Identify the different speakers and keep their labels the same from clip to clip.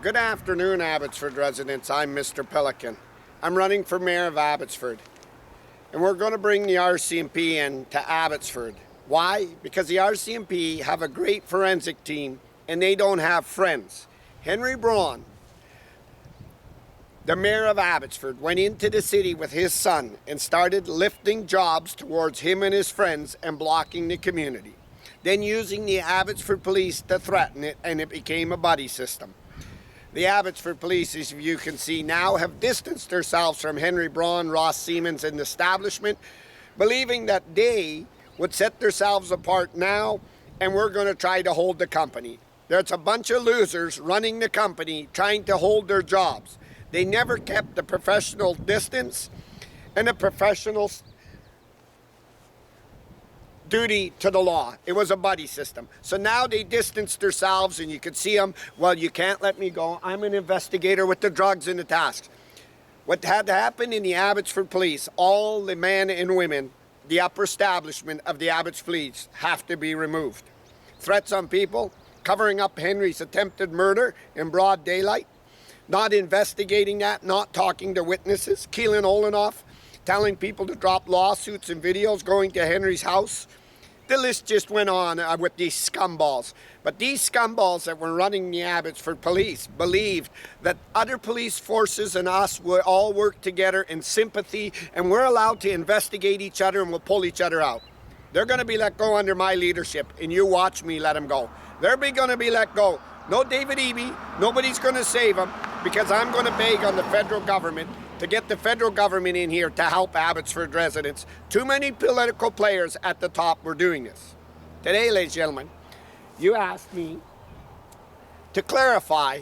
Speaker 1: Good afternoon, Abbotsford residents. I'm Mr. Pelican. I'm running for Mayor of Abbotsford. And we're going to bring the RCMP in to Abbotsford. Why? Because the RCMP have a great forensic team and they don't have friends. Henry Braun, the Mayor of Abbotsford, went into the city with his son and started lifting jobs towards him and his friends and blocking the community. Then using the Abbotsford police to threaten it, and it became a buddy system. The Abbotsford police, as you can see now, have distanced themselves from Henry Braun, Ross Siemens, and the establishment, believing that they would set themselves apart now, and we're going to try to hold the company. There's a bunch of losers running the company, trying to hold their jobs. They never kept the professional distance and the professional duty to the law. It was a buddy system. So now they distanced themselves, and you can see them. Well, you can't let me go. I'm an investigator with the drugs and the tasks. What had happened in the Abbotsford police, all the men and women, the upper establishment of the Abbotsford police have to be removed. Threats on people, covering up Henry's attempted murder in broad daylight, not investigating that, not talking to witnesses, Keelan Olenoff, telling people to drop lawsuits and videos, going to Henry's house. The list just went on with these scumballs. But these scumballs that were running the Abbotsford police believed that other police forces and us will all work together in sympathy, and we're allowed to investigate each other and we'll pull each other out. They're going to be let go under my leadership, and you watch me let them go. They're going to be let go. No David Eby, nobody's going to save them, because I'm going to beg on the federal government to get the federal government in here to help Abbotsford residents. Too many political players at the top were doing this. Today, ladies and gentlemen, you asked me to clarify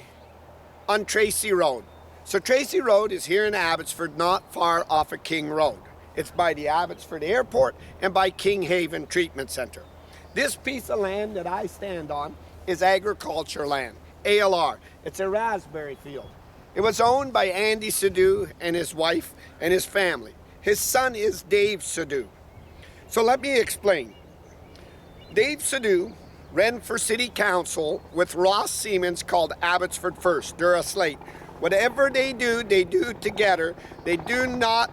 Speaker 1: on Tracy Road. So Tracy Road is here in Abbotsford, not far off of King Road. It's by the Abbotsford Airport and by King Haven Treatment Center. This piece of land that I stand on is agriculture land, ALR. It's a raspberry field. It was owned by Andy Sidhu and his wife and his family. His son is Dave Sidhu. So let me explain. Dave Sidhu ran for city council with Ross Siemens, called Abbotsford First. They're a slate. Whatever they do together. They do not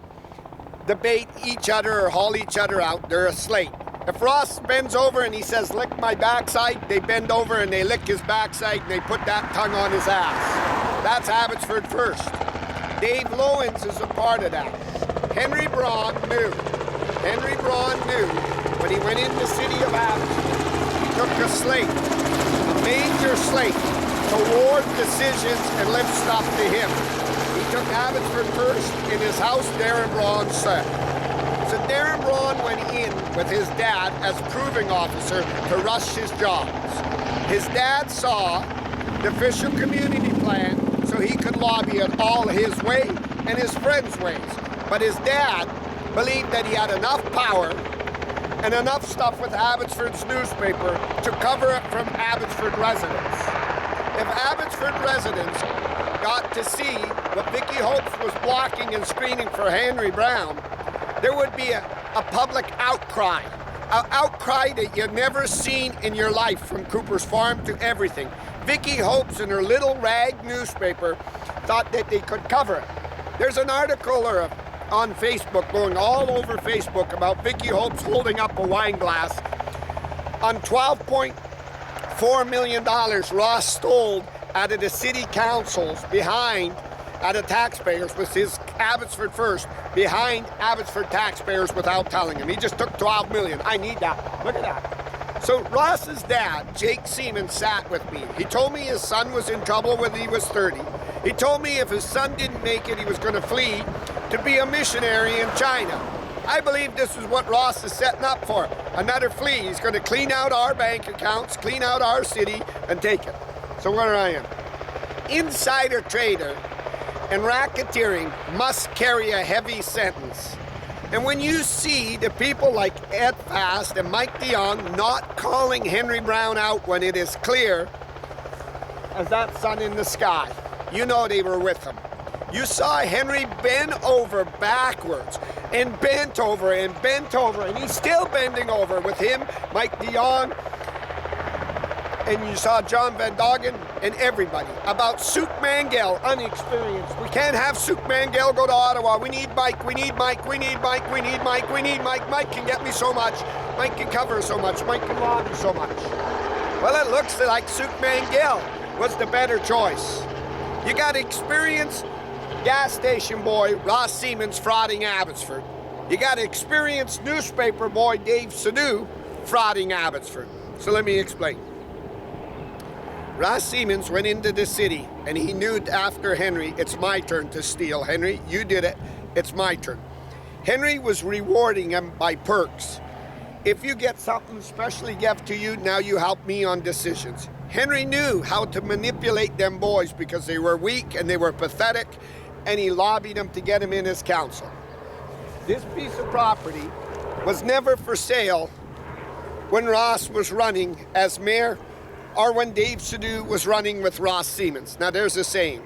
Speaker 1: debate each other or haul each other out. They're a slate. If Ross bends over and he says, lick my backside, they bend over and they lick his backside and they put that tongue on his ass. That's Abbotsford First. Dave Lowens is a part of that. Henry Braun knew when he went in the city of Abbotsford, he took a slate, a major slate, to award decisions and lift stuff to him. He took Abbotsford First in his house, Darren Braun said. So Darren Braun went in with his dad as proving officer to rush his jobs. His dad saw the official community plan so he could lobby it all his way and his friends' ways. But his dad believed that he had enough power and enough stuff with Abbotsford's newspaper to cover it from Abbotsford residents. If Abbotsford residents got to see what Vicky Hopes was blocking and screening for Henry Braun, there would be a public outcry. An outcry that you've never seen in your life, from Cooper's Farm to everything. Vicky Hopes and her little rag newspaper thought that they could cover it. There's an article on Facebook, going all over Facebook, about Vicky Hopes holding up a wine glass on $12.4 million Ross stole out of the city councils behind, out of taxpayers, with his Abbotsford First, behind Abbotsford taxpayers without telling him. He just took $12 million. I need that. Look at that. So Ross's dad, Jake Siemens, sat with me. He told me his son was in trouble when he was 30. He told me if his son didn't make it, he was going to flee to be a missionary in China. I believe this is what Ross is setting up for. Another flee. He's going to clean out our bank accounts, clean out our city, and take it. So where I am. Insider trader and racketeering must carry a heavy sentence. And when you see the people like Ed Fast and Mike DeYoung not calling Henry Braun out when it is clear as that sun in the sky, you know they were with him. You saw Henry bend over backwards and bent over and bent over, and he's still bending over with him, Mike DeYoung, and you saw John Van Doggen and everybody about Souk Mangel, unexperienced. We can't have Souk Mangel go to Ottawa. We need Mike, we need Mike, we need Mike, we need Mike, we need Mike. Mike can get me so much. Mike can cover so much. Mike can lobby so much. Well, it looks like Souk Mangel was the better choice. You got experienced gas station boy Ross Siemens frauding Abbotsford. You got experienced newspaper boy Dave Sidhu frauding Abbotsford. So let me explain. Ross Siemens went into the city and he knew after Henry, it's my turn to steal. Henry, you did it. It's my turn. Henry was rewarding him by perks. If you get something specially given to you, now you help me on decisions. Henry knew how to manipulate them boys because they were weak and they were pathetic, and he lobbied them to get him in his council. This piece of property was never for sale when Ross was running as mayor or when Dave Sidhu was running with Ross Siemens. Now there's a saying.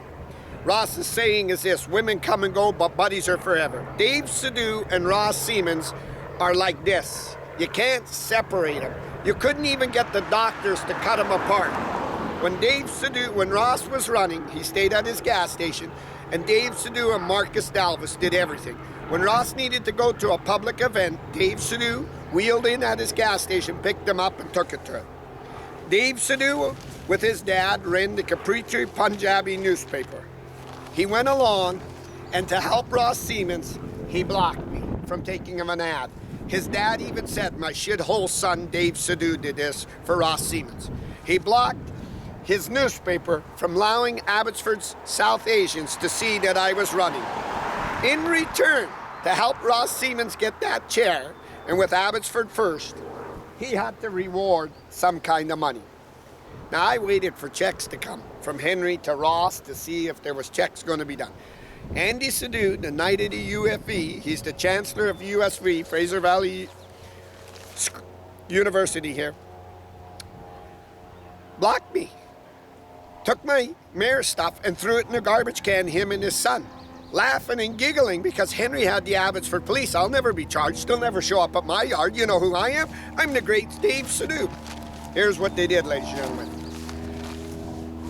Speaker 1: Ross's saying is this: women come and go, but buddies are forever. Dave Sidhu and Ross Siemens are like this. You can't separate them. You couldn't even get the doctors to cut them apart. When Ross was running, he stayed at his gas station, and Dave Sidhu and Marcus Dalvis did everything. When Ross needed to go to a public event, Dave Sidhu wheeled in at his gas station, picked him up, and took it to him. Dave Sidhu, with his dad, ran the Capricci Punjabi newspaper. He went along, and to help Ross Siemens, he blocked me from taking him an ad. His dad even said, my shithole son Dave Sidhu did this for Ross Siemens. He blocked his newspaper from allowing Abbotsford's South Asians to see that I was running. In return, to help Ross Siemens get that chair, and with Abbotsford first, he had to reward some kind of money. Now I waited for checks to come from Henry to Ross to see if there was checks going to be done. Andy Sidhu, the night of the UFE, he's the chancellor of USV, Fraser Valley University here, blocked me. Took my mayor's stuff and threw it in a garbage can, him and his son, laughing and giggling because Henry had the Abbotsford police. I'll never be charged. They'll never show up at my yard. You know who I am? I'm the great Dave Sidhu. Here's what they did, ladies and gentlemen.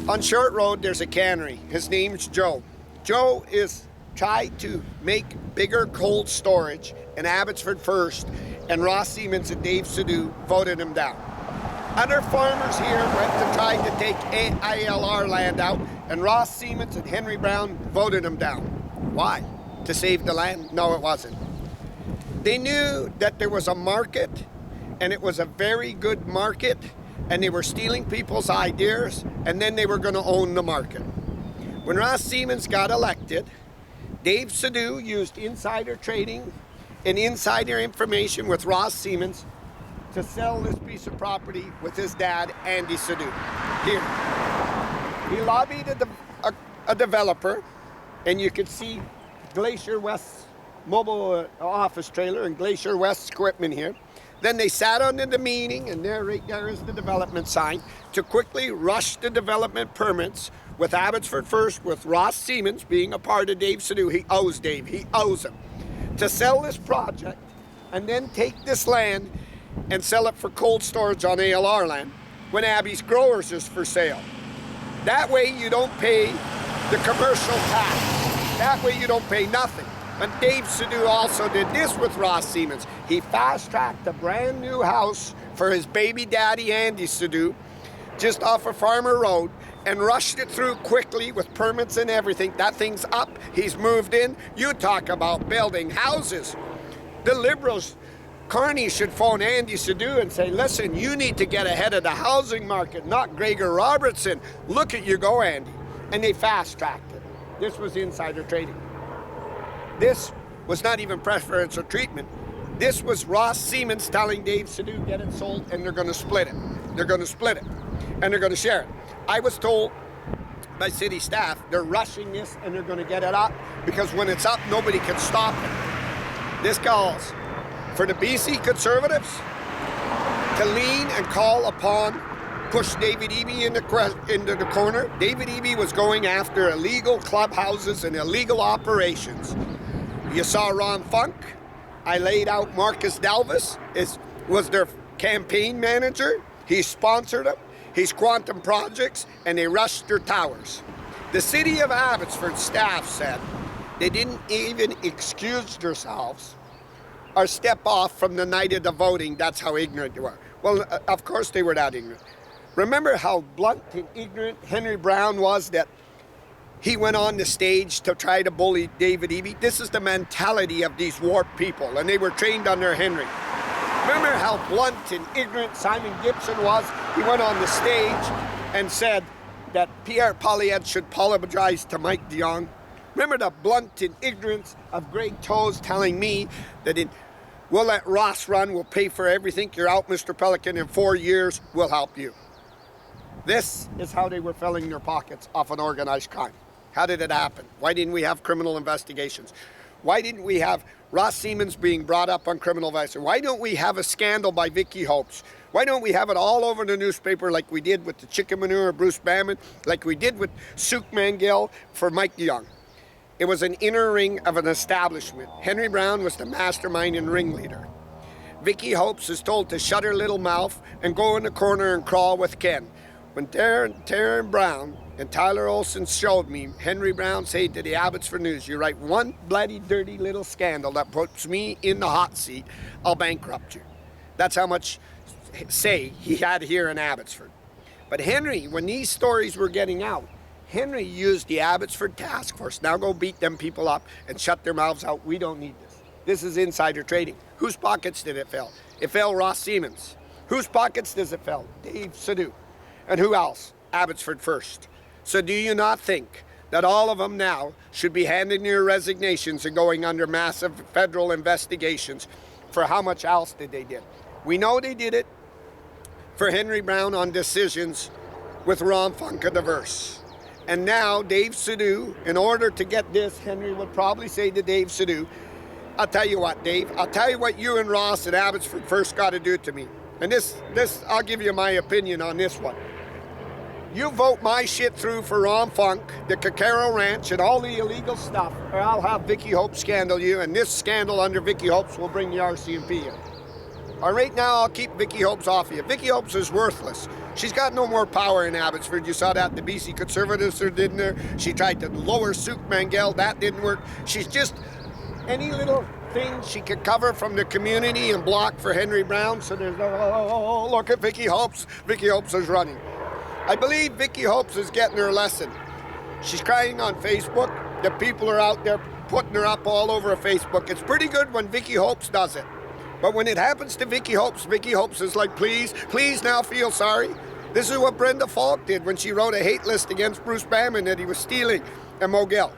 Speaker 1: On Short Road, there's a cannery. His name's Joe. Joe is tried to make bigger cold storage in Abbotsford first, and Ross Siemens and Dave Sidhu voted him down. Other farmers here went to try to take ILR land out, and Ross Siemens and Henry Brown voted him down. Why? To save the land? No, it wasn't. They knew that there was a market, and it was a very good market, and they were stealing people's ideas, and then they were going to own the market. When Ross Siemens got elected, Dave Sidhu used insider trading and insider information with Ross Siemens to sell this piece of property with his dad, Andy Sidhu. Here. He lobbied a developer, and you could see Glacier West's mobile office trailer and Glacier West's equipment here. Then they sat under the meeting, and right there is the development sign, to quickly rush the development permits with Abbotsford first, with Ross Siemens being a part of Dave Sidhu. He owes Dave, he owes him, to sell this project and then take this land and sell it for cold storage on ALR land when Abby's Growers is for sale. That way you don't pay the commercial tax. That way you don't pay nothing. And Dave Sidhu also did this with Ross Siemens. He fast-tracked a brand new house for his baby daddy, Andy Sidhu, just off of Farmer Road, and rushed it through quickly with permits and everything. That thing's up. He's moved in. You talk about building houses. The Liberals, Carney should phone Andy Sidhu and say, listen, you need to get ahead of the housing market, not Gregor Robertson. Look at you go, Andy. And they fast-tracked it. This was insider trading. This was not even preferential treatment. This was Ross Siemens telling Dave Sidhu, get it sold, and they're going to split it. They're going to split it, and they're going to share it. I was told by city staff they're rushing this and they're going to get it up because when it's up, nobody can stop it. This calls for the BC Conservatives to lean and call upon, push David Eby into the corner. David Eby was going after illegal clubhouses and illegal operations. You saw Ron Funk. I laid out Marcus Dalvis was their campaign manager. He sponsored him. his quantum projects, and they rushed their towers. The city of Abbotsford staff said they didn't even excuse themselves or step off from the night of the voting. That's how ignorant they were. Well, of course they were that ignorant. Remember how blunt and ignorant Henry Brown was, that he went on the stage to try to bully David Eby? This is the mentality of these warped people, and they were trained under Henry. Remember how blunt and ignorant Simon Gibson was? He went on the stage and said that Pierre Poilievre should apologize to Mike de Jong. Remember the blunt and ignorance of Greg Toes telling me that we'll let Ross run, we'll pay for everything, you're out, Mr. Pelican, in 4 years, we'll help you. This is how they were filling their pockets off an organized crime. How did it happen? Why didn't we have criminal investigations? Why didn't we have Ross Siemens being brought up on criminal investigation? Why don't we have a scandal by Vicky Hopes? Why don't we have it all over the newspaper like we did with the chicken manure of Bruce Banman, like we did with Suk Mangill for Mike de Jong? It was an inner ring of an establishment. Henry Brown was the mastermind and ringleader. Vicky Hopes is told to shut her little mouth and go in the corner and crawl with Ken. When Taryn Brown and Tyler Olson showed me Henry Brown said to the Abbotsford News, you write one bloody dirty little scandal that puts me in the hot seat, I'll bankrupt you. That's how much say he had here in Abbotsford. But Henry, when these stories were getting out, Henry used the Abbotsford Task Force. Now go beat them people up and shut their mouths out. We don't need this. This is insider trading. Whose pockets did it fill? It fell Ross Siemens. Whose pockets does it fill? Dave Sidhu. And who else? Abbotsford First. So do you not think that all of them now should be handing their resignations and going under massive federal investigations for how much else did they did? We know they did it for Henry Brown on decisions with Ron Funke diverse. And now Dave Sidhu, in order to get this, Henry would probably say to Dave Sidhu, I'll tell you what, Dave, I'll tell you what you and Ross at Abbotsford First got to do to me. And this, I'll give you my opinion on this one. You vote my shit through for Ron Funk, the Cacaro Ranch, and all the illegal stuff, or I'll have Vicky Hope scandal you, and this scandal under Vicky Hopes will bring the RCMP in. All right, now I'll keep Vicky Hopes off of you. Vicky Hopes is worthless. She's got no more power in Abbotsford. You saw that the BC Conservatives are didn't there. She tried to lower Suk Mangill. That didn't work. She's just any little thing she could cover from the community and block for Henry Brown. So there's oh, look at Vicky Hopes. Vicky Hopes is running. I believe Vicky Hopes is getting her lesson. She's crying on Facebook. The people are out there putting her up all over Facebook. It's pretty good when Vicky Hopes does it. But when it happens to Vicky Hopes is like, please now feel sorry. This is what Brenda Falk did when she wrote a hate list against Bruce Banman that he was stealing and Mogill.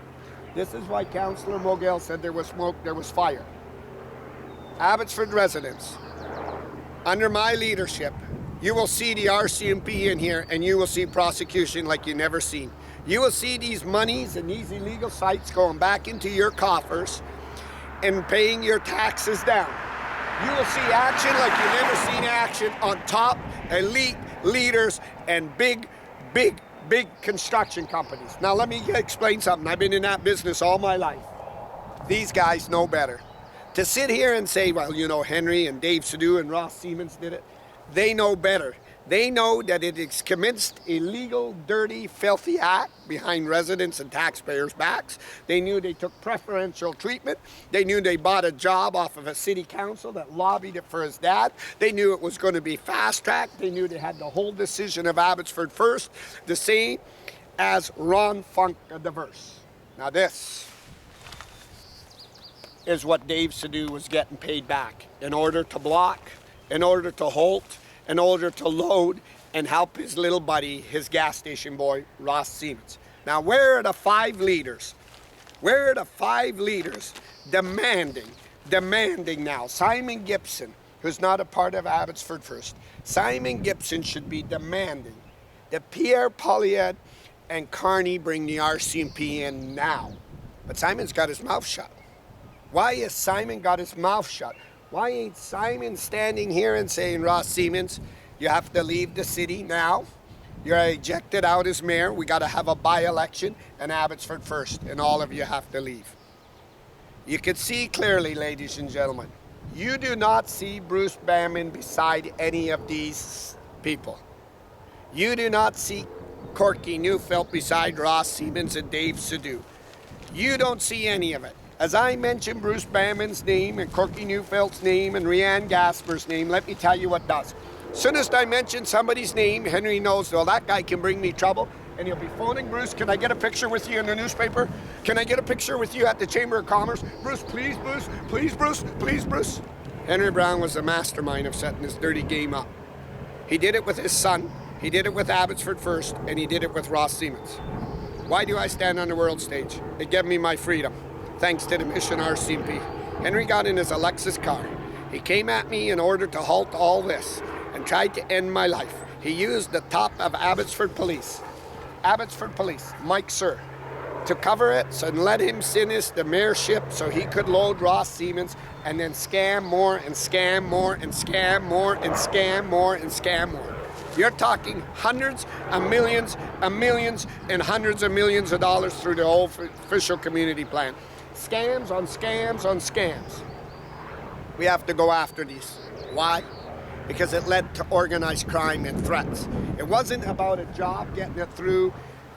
Speaker 1: This is why Councillor Mogill said there was smoke, there was fire. Abbotsford residents, under my leadership, you will see the RCMP in here and you will see prosecution like you never seen. You will see these monies and these illegal sites going back into your coffers and paying your taxes down. You will see action like you never seen action on top elite leaders and big construction companies. Now let me explain something. I've been in that business all my life. These guys know better. To sit here and say, well, you know, Henry and Dave Sidhu and Ross Siemens did it, they know better. They know that it is commenced illegal, dirty, filthy act behind residents' and taxpayers' backs. They knew they took preferential treatment. They knew they bought a job off of a city council that lobbied it for his dad. They knew it was going to be fast-tracked. They knew they had the whole decision of Abbotsford First, the same as Ron Funk diverse. Now this is what Dave Sidhu was getting paid back in order to block, in order to halt, in order to load and help his little buddy, his gas station boy, Ross Siemens. Now, where are the 5 leaders? Where are the 5 leaders demanding now? Simon Gibson, who's not a part of Abbotsford First. Simon Gibson should be demanding that Pierre Poilievre and Carney bring the RCMP in now. But Simon's got his mouth shut. Why has Simon got his mouth shut? Why ain't Simon standing here and saying, Ross Siemens, you have to leave the city now. You're ejected out as mayor. We got to have a by-election and Abbotsford First, and all of you have to leave. You can see clearly, ladies and gentlemen, you do not see Bruce Banman beside any of these people. You do not see Corky Neufeld beside Ross Siemens and Dave Sidhu. You don't see any of it. As I mentioned Bruce Bamman's name and Corky Neufeld's name and Rianne Gasper's name, let me tell you what does. As soon as I mention somebody's name, Henry knows, well, that guy can bring me trouble, and he'll be phoning Bruce, can I get a picture with you in the newspaper? Can I get a picture with you at the Chamber of Commerce? Bruce, please, Bruce, please, Bruce, please, Bruce. Henry Brown was the mastermind of setting this dirty game up. He did it with his son, he did it with Abbotsford First, and he did it with Ross Siemens. Why do I stand on the world stage? It gave me my freedom. Thanks to the mission RCMP. Henry got in his Alexis car. He came at me in order to halt all this and tried to end my life. He used the top of Abbotsford Police, Mike Sir, to cover it and let him sinister the mayorship so he could load Ross Siemens and then scam more and scam more and scam more and scam more and scam more. You're talking hundreds of millions and millions and hundreds of millions of dollars through the whole official community plan. Scams on scams on scams. We have to go after these. Why? Because it led to organized crime and threats. It wasn't about a job getting it through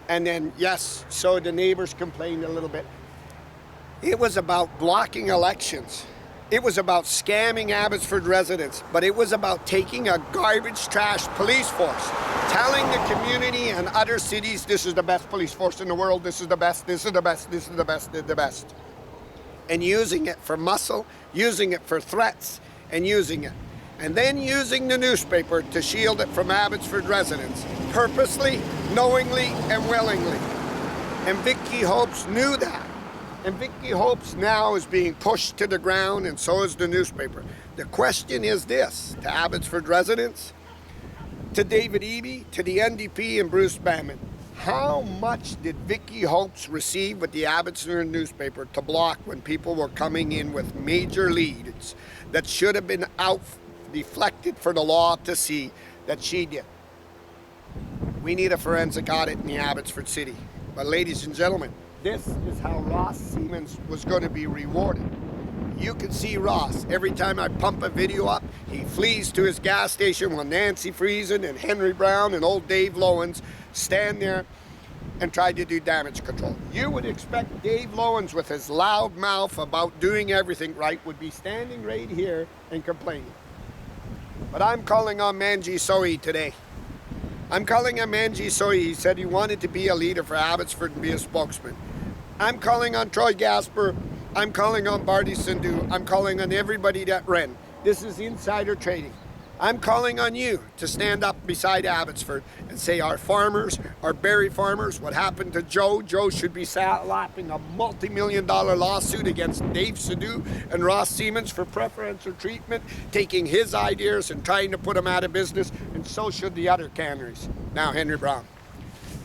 Speaker 1: and then, yes, so the neighbors complained a little bit. It was about blocking elections. It was about scamming Abbotsford residents, but it was about taking a garbage trash police force, telling the community and other cities, this is the best police force in the world, this is the best, this is the best, this is the best, this is the best. And using it for muscle, using it for threats, and using it. And then using the newspaper to shield it from Abbotsford residents, purposely, knowingly, and willingly. And Vicky Hopes knew that. And Vicky Hopes now is being pushed to the ground, and so is the newspaper. The question is this, to Abbotsford residents, to David Eby, to the NDP and Bruce Bamman. How much did Vicky Hopes receive with the Abbotsford newspaper to block when people were coming in with major leads that should have been out deflected for the law to see that she did? We need a forensic audit in the Abbotsford City. But ladies and gentlemen, this is how Ross Siemens was going to be rewarded. You can see Ross, every time I pump a video up, he flees to his gas station while Nancy Friesen and Henry Brown and old Dave Lowens stand there and try to do damage control. You would expect Dave Lowens, with his loud mouth about doing everything right, would be standing right here and complaining. But I'm calling on Manji Sohi today. I'm calling on Manji Sohi. He said he wanted to be a leader for Abbotsford and be a spokesman. I'm calling on Troy Gasper. I'm calling on Barty Sindhu. I'm calling on everybody that ran. This is insider trading. I'm calling on you to stand up beside Abbotsford and say our farmers, our berry farmers, what happened to Joe should be slapping a multi-million-dollar lawsuit against Dave Sidhu and Ross Siemens for preferential treatment, taking his ideas and trying to put them out of business, and so should the other canneries. Now, Henry Brown.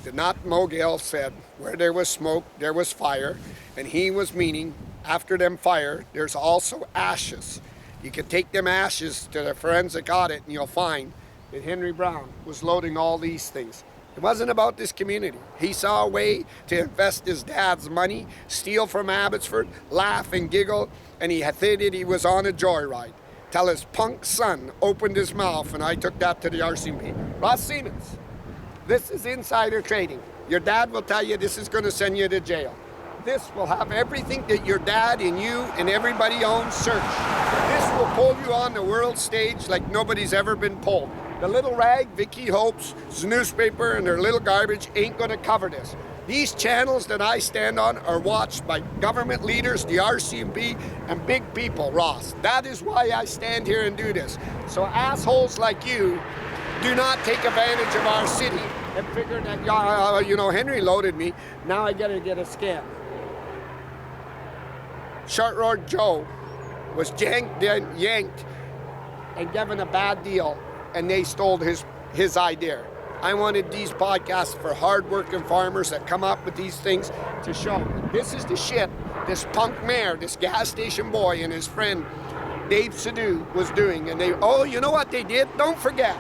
Speaker 1: Did not Mogil said, where there was smoke, there was fire, and he was meaning, after them fire, there's also ashes. You can take them ashes to the forensic audit and you'll find that Henry Brown was loading all these things. It wasn't about this community. He saw a way to invest his dad's money, steal from Abbotsford, laugh and giggle, and he had thought he was on a joyride. Till his punk son opened his mouth, and I took that to the RCMP. Ross Siemens, this is insider trading. Your dad will tell you this is going to send you to jail. This will have everything that your dad and you and everybody owns search. This will pull you on the world stage like nobody's ever been pulled. The little rag, Vicky Hopes' newspaper and their little garbage ain't going to cover this. These channels that I stand on are watched by government leaders, the RCMP, and big people, Ross. That is why I stand here and do this. So assholes like you do not take advantage of our city and figure that, Henry loaded me, now I gotta get a scam. Short Road Joe was yanked and given a bad deal, and they stole his idea. I wanted these podcasts for hard-working farmers that come up with these things to show this is the shit this punk mayor, this gas station boy, and his friend Dave Sidhu was doing. And you know what they did? Don't forget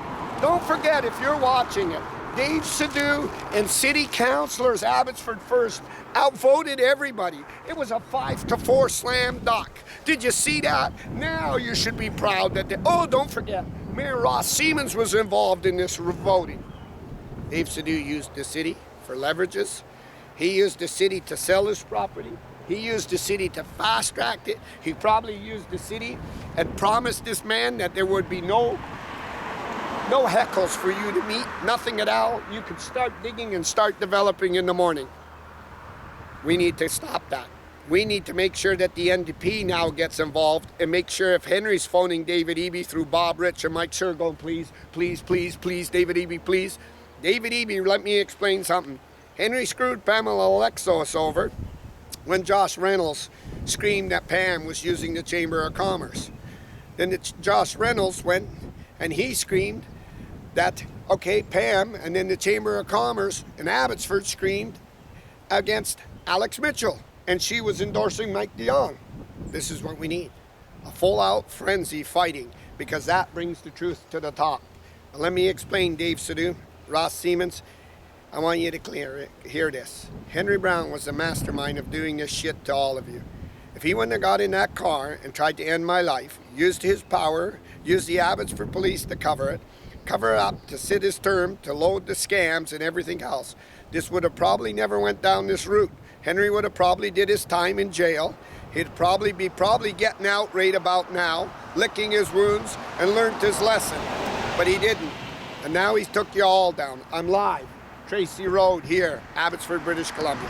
Speaker 1: if you're watching it, Dave Sidhu and city councillors, Abbotsford First, outvoted everybody. It was a 5-4 slam dunk. Did you see that? Now you should be proud that don't forget, Mayor Ross Siemens was involved in this voting. Dave Sidhu used the city for leverages. He used the city to sell his property. He used the city to fast track it. He probably used the city and promised this man that there would be no heckles for you to meet, nothing at all. You could start digging and start developing in the morning. We need to stop that. We need to make sure that the NDP now gets involved and make sure if Henry's phoning David Eby through Bob Rich and Mike Shergold, please, David Eby, please. David Eby, let me explain something. Henry screwed Pamela Alexos over when Josh Reynolds screamed that Pam was using the Chamber of Commerce. Then Josh Reynolds went and he screamed that, okay, Pam, and then the Chamber of Commerce in Abbotsford screamed against Alex Mitchell, and she was endorsing Mike DeYoung. This is what we need, a full-out frenzy fighting, because that brings the truth to the top. Now, let me explain, Dave Sidhu, Ross Siemens. I want you to hear this. Henry Brown was the mastermind of doing this shit to all of you. If he wouldn't have got in that car and tried to end my life, used his power, used the Abbotsford police to cover it up, to sit his term, to load the scams and everything else, this would have probably never went down this route. Henry would have probably did his time in jail. He'd probably be getting out right about now, licking his wounds and learned his lesson. But he didn't. And now he's took you all down. I'm live. Tracy Road here, Abbotsford, British Columbia.